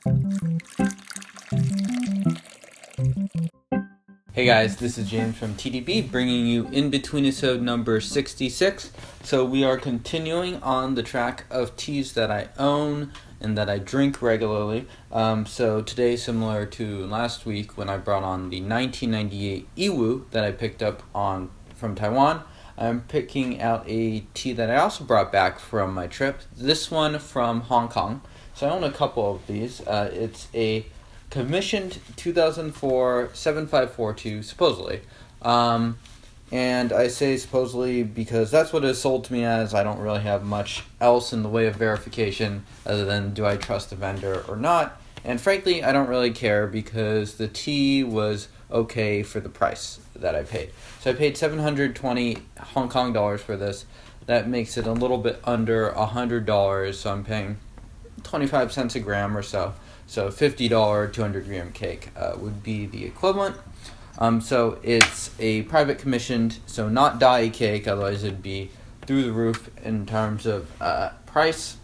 Hey guys, this is James from TeaDB bringing you InBetweenIsode number 66. So we are continuing on the track of teas that I own and that I drink regularly. So today, similar to last week when I brought on the 1998 Iwu that I picked up from Taiwan, I'm picking out a tea that I also brought back from my trip. This one from Hong Kong. So I own a couple of these. It's a commissioned 2004 7542, supposedly. And I say supposedly because that's what it is sold to me as. I don't really have much else in the way of verification other than do I trust the vendor or not. And frankly, I don't really care because the tea was okay for the price that I paid. So I paid 720 Hong Kong dollars for this. That makes it a little bit under $100, so I'm paying 25 cents a gram or so. So $50 200 gram cake would be the equivalent. So it's a private commissioned, so not Dayi cake, otherwise it'd be through the roof in terms of price.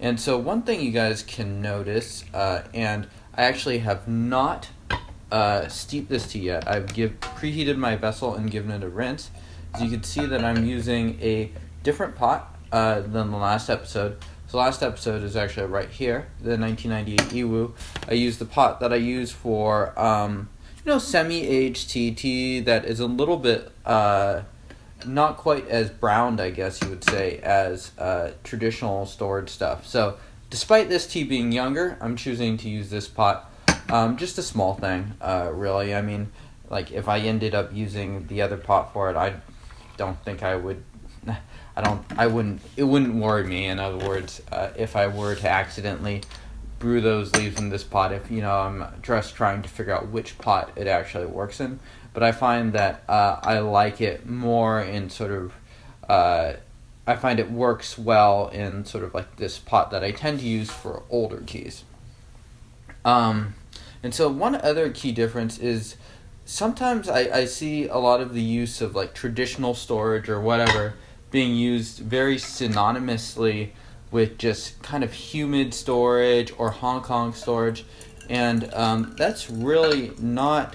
And so one thing you guys can notice, and I actually have not steeped this tea yet. I've preheated my vessel and given it a rinse. So you can see that I'm using a different pot than the last episode. So last episode is actually right here, the 1998 Iwu. I used the pot that I use for, semi-aged tea that is a little bit not quite as browned, I guess you would say, as traditional stored stuff. So despite this tea being younger, I'm choosing to use this pot. Just a small thing, really. I mean, like if I ended up using the other pot for it, I don't think I would. It wouldn't worry me. In other words, if I were to accidentally brew those leaves in this pot, if I'm just trying to figure out which pot it actually works in. But I find that I like it more in sort of, I find it works well in sort of like this pot that I tend to use for older teas. And so one other key difference is sometimes I see a lot of the use of like traditional storage or whatever being used very synonymously with just kind of humid storage or Hong Kong storage, and that's really not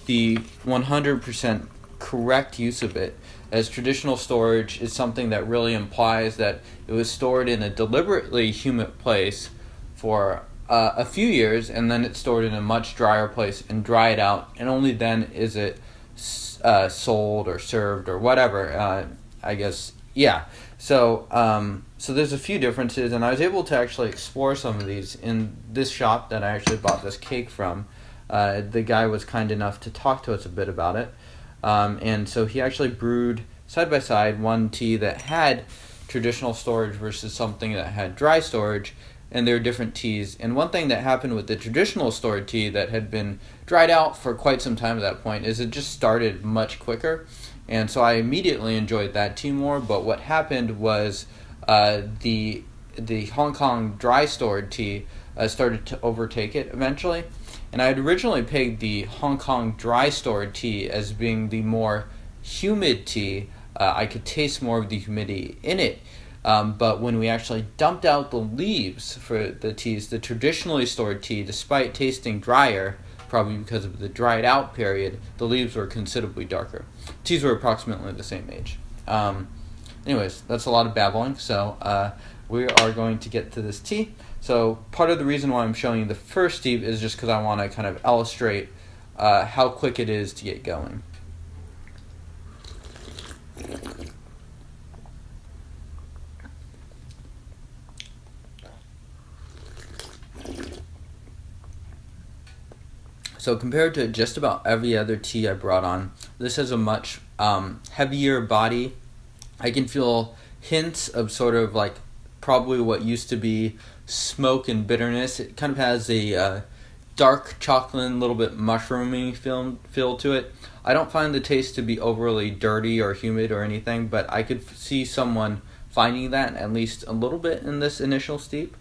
the 100% correct use of it, as traditional storage is something that really implies that it was stored in a deliberately humid place for a few years, and then it's stored in a much drier place and dried out, and only then is it sold or served or whatever. I guess, yeah. So there's a few differences, and I was able to actually explore some of these in this shop that I actually bought this cake from. The guy was kind enough to talk to us a bit about it, and so he actually brewed side by side one tea that had traditional storage versus something that had dry storage, and they're different teas. And one thing that happened with the traditional stored tea that had been dried out for quite some time at that point is it just started much quicker. And so I immediately enjoyed that tea more, but what happened was the Hong Kong dry stored tea started to overtake it eventually. And I had originally pegged the Hong Kong dry stored tea as being the more humid tea. I could taste more of the humidity in it. But when we actually dumped out the leaves for the teas, the traditionally stored tea, despite tasting drier, probably because of the dried out period, the leaves were considerably darker. Teas were approximately the same age. Anyways, that's a lot of babbling, so we are going to get to this tea. So part of the reason why I'm showing you the first steep is just because I want to kind of illustrate how quick it is to get going. So compared to just about every other tea I brought on, this has a much heavier body. I can feel hints of sort of like probably what used to be smoke and bitterness. It kind of has a dark chocolate, little bit mushroomy feel to it. I don't find the taste to be overly dirty or humid or anything, but I could see someone finding that at least a little bit in this initial steep.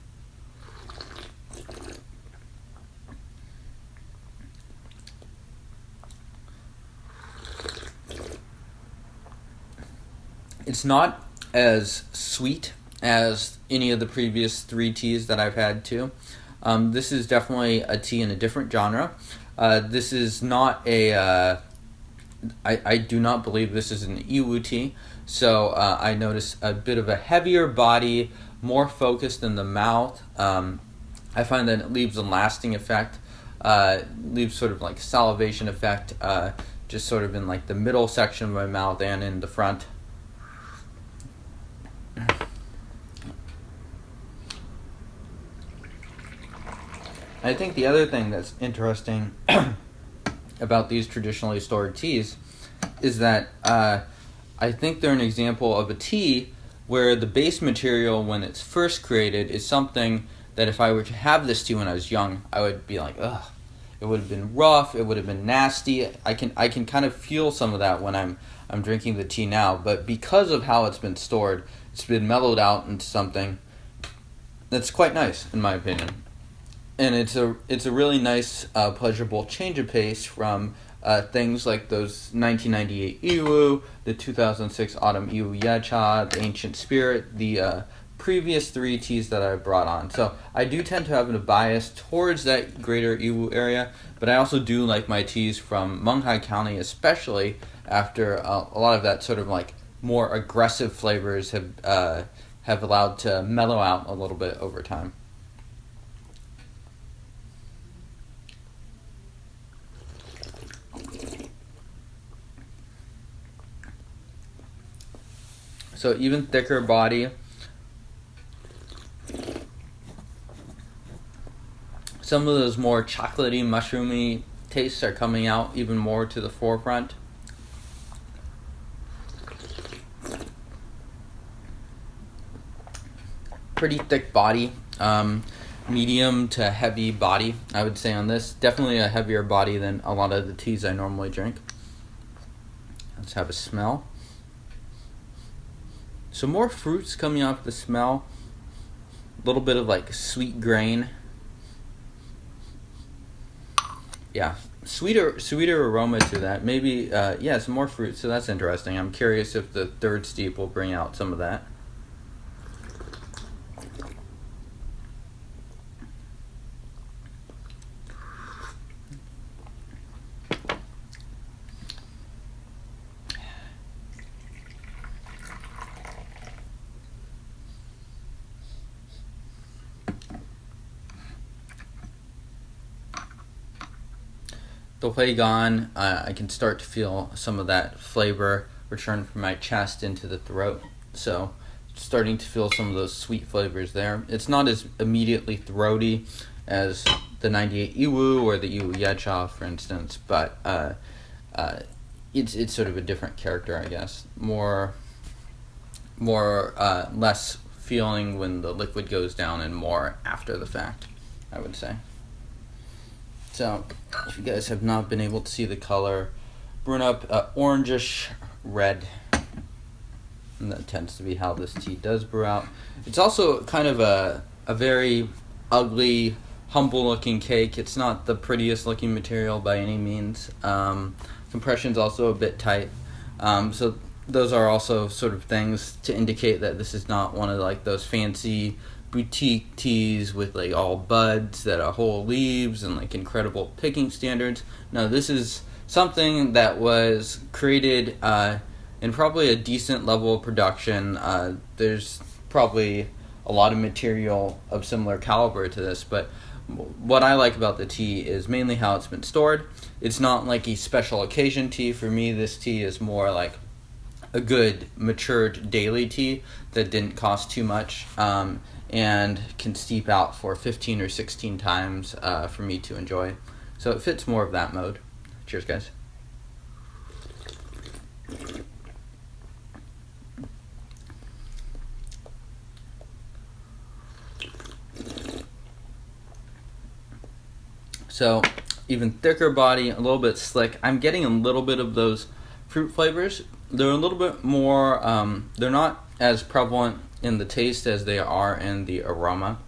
It's not as sweet as any of the previous three teas that I've had too. This is definitely a tea in a different genre. This is not a, I do not believe this is an Iwu tea. So I notice a bit of a heavier body, more focused in the mouth. I find that it leaves a lasting effect, leaves sort of like salivation effect, just sort of in like the middle section of my mouth and in the front. I think the other thing that's interesting about these traditionally stored teas is that I think they're an example of a tea where the base material when it's first created is something that if I were to have this tea when I was young, I would be like, ugh, it would have been rough, it would have been nasty. I can kind of feel some of that when I'm drinking the tea now, but because of how it's been stored, it's been mellowed out into something that's quite nice in my opinion. And it's a really nice, pleasurable change of pace from things like those 1998 Iwu, the 2006 Autumn Iwu Yacha, the Ancient Spirit, the previous 3 teas that I brought on. So I do tend to have a bias towards that greater Iwu area, but I also do like my teas from Munghai County, especially after a lot of that sort of like more aggressive flavors have allowed to mellow out a little bit over time. So even thicker body. Some of those more chocolatey, mushroomy tastes are coming out even more to the forefront. Pretty thick body. Medium to heavy body, I would say on this. Definitely a heavier body than a lot of the teas I normally drink. Let's have a smell. So more fruits coming off the smell. A little bit of like sweet grain. Yeah, sweeter aroma to that. Maybe, yeah, some more fruit, so that's interesting. I'm curious if the third steep will bring out some of that. The way gone, I can start to feel some of that flavor return from my chest into the throat. So starting to feel some of those sweet flavors there. It's not as immediately throaty as the 98 Iwu or the Iwu Yacha, for instance, but it's sort of a different character, I guess. Less feeling when the liquid goes down and more after the fact, I would say. So, if you guys have not been able to see the color, brewing up orangish red, and that tends to be how this tea does brew out. It's also kind of a very ugly, humble-looking cake. It's not the prettiest-looking material by any means. Compression's also a bit tight. So those are also sort of things to indicate that this is not one of like those fancy boutique teas with like all buds that are whole leaves and like incredible picking standards. No, this is something that was created in probably a decent level of production. There's probably a lot of material of similar caliber to this, but what I like about the tea is mainly how it's been stored. It's not like a special occasion tea. For me, this tea is more like a good matured daily tea that didn't cost too much, and can steep out for 15 or 16 times for me to enjoy. So it fits more of that mode. Cheers, guys. So even thicker body, a little bit slick. I'm getting a little bit of those fruit flavors. They're a little bit more, they're not as prevalent in the taste as they are in the aroma.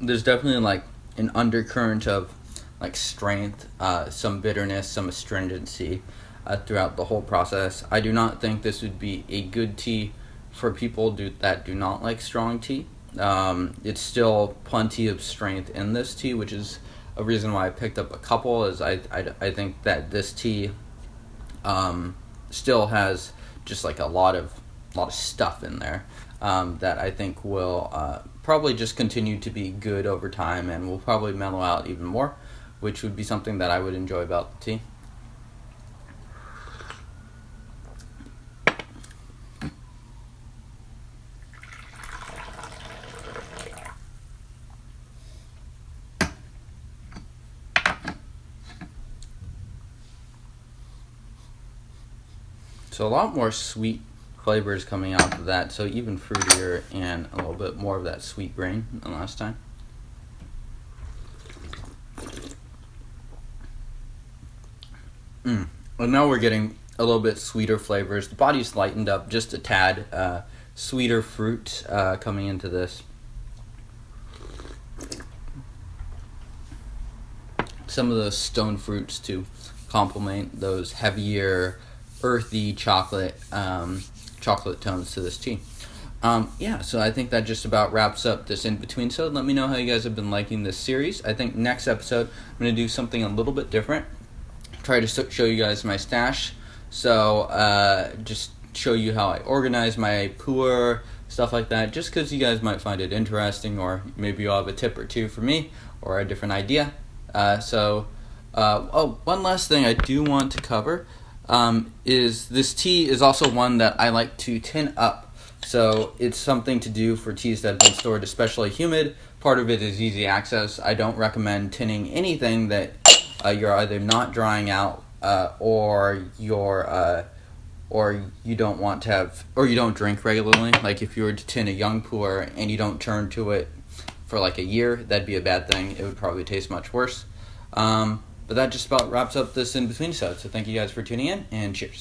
There's definitely like an undercurrent of like strength, some bitterness, some astringency throughout the whole process. I do not think this would be a good tea for people that do not like strong tea. It's still plenty of strength in this tea, which is a reason why I picked up a couple. Is I think that this tea still has just like a lot of stuff in there that I think will probably just continue to be good over time and will probably mellow out even more, which would be something that I would enjoy about the tea. So a lot more sweet flavors coming out of that, so even fruitier and a little bit more of that sweet grain than last time. And now we're getting a little bit sweeter flavors. The body's lightened up just a tad. Sweeter fruit coming into this. Some of those stone fruits to complement those heavier, earthy chocolate tones to this tea. So I think that just about wraps up this In-Between-Sode. Let me know how you guys have been liking this series. I think next episode I'm going to do something a little bit different. Try to show you guys my stash. So just show you how I organize my Pu'erh, stuff like that, just because you guys might find it interesting, or maybe you'll have a tip or two for me or a different idea. One last thing I do want to cover is this tea is also one that I like to tin up. So it's something to do for teas that have been stored especially humid. Part of it is easy access. I don't recommend tinning anything that you're either not drying out or you don't want to have, or you don't drink regularly. Like if you were to tin a young Pu'erh and you don't turn to it for like a year, that'd be a bad thing. It would probably taste much worse. But that just about wraps up this In-Between-Sode. So thank you guys for tuning in, and cheers.